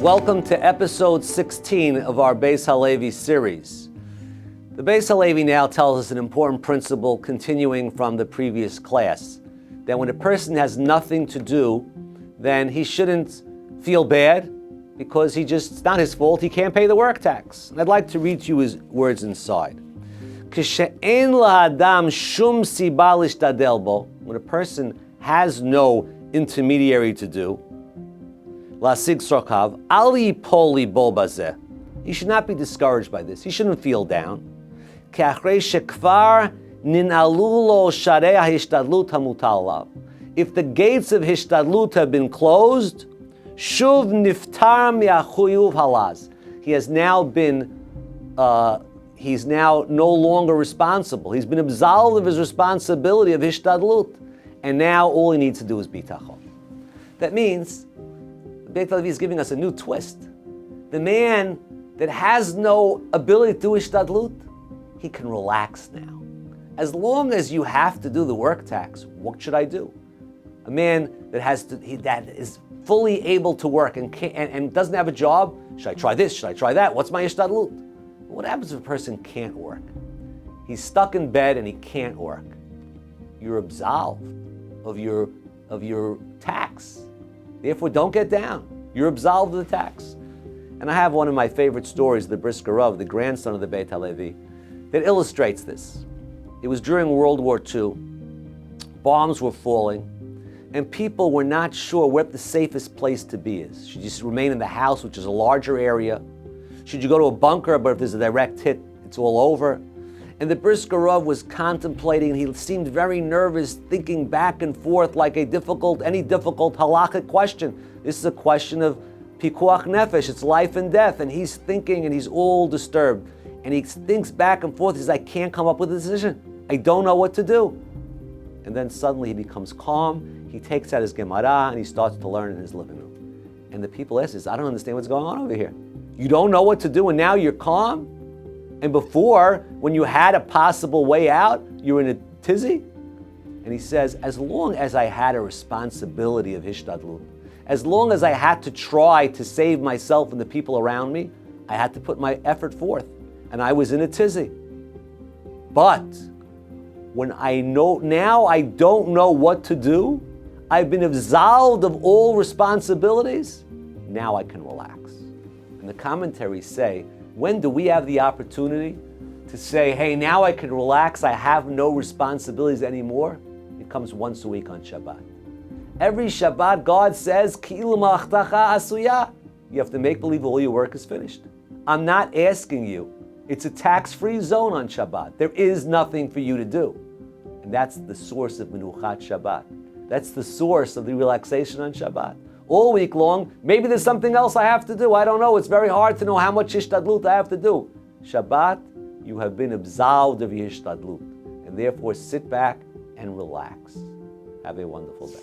Welcome to episode 16 of our Beis Halevi series. The Beis Halevi now tells us an important principle continuing from the previous class, that when a person has nothing to do, then he shouldn't feel bad because it's not his fault, he can't pay the work tax. And I'd like to read to you his words inside. When a person has no intermediary to do, he should not be discouraged by this. He shouldn't feel down. If the gates of hishtadlut have been closed, he's now no longer responsible. He's been absolved of his responsibility of hishtadlut, and now all he needs to do is bitachon. That means Beit Halevi is giving us a new twist. The man that has no ability to do hishtadlut, he can relax now. As long as you have to do the work tax, what should I do? A man that is fully able to work and doesn't have a job, should I try this? Should I try that? What's my hishtadlut? What happens if a person can't work? He's stuck in bed and he can't work. You're absolved of your tax. Therefore, don't get down. You're absolved of the tax. And I have one of my favorite stories, the Brisker Rav, the grandson of the Beit Halevi, that illustrates this. It was during World War II. Bombs were falling, and people were not sure what the safest place to be is. Should you just remain in the house, which is a larger area? Should you go to a bunker, but if there's a direct hit, it's all over? And the Brisker Rav was contemplating, he seemed very nervous, thinking back and forth like any difficult halakhic question. This is a question of pikuach nefesh, it's life and death, and he's thinking and he's all disturbed. And he thinks back and forth, he says, I can't come up with a decision. I don't know what to do. And then suddenly he becomes calm, he takes out his Gemara and he starts to learn in his living room. And the people ask us, I don't understand what's going on over here. You don't know what to do and now you're calm? And before, when you had a possible way out, you were in a tizzy? And he says, as long as I had a responsibility of hishtadlut, as long as I had to try to save myself and the people around me, I had to put my effort forth. And I was in a tizzy. But when I know now I don't know what to do, I've been absolved of all responsibilities, now I can relax. And the commentaries say, when do we have the opportunity to say, hey, now I can relax, I have no responsibilities anymore? It comes once a week on Shabbat. Every Shabbat, God says, Ki'ilu malachtacha asuya. You have to make believe all your work is finished. I'm not asking you. It's a tax-free zone on Shabbat. There is nothing for you to do. And that's the source of Menuchat Shabbat. That's the source of the relaxation on Shabbat. All week long, maybe there's something else I have to do. I don't know. It's very hard to know how much hishtadlut I have to do. Shabbat, you have been absolved of your hishtadlut. And therefore, sit back and relax. Have a wonderful day.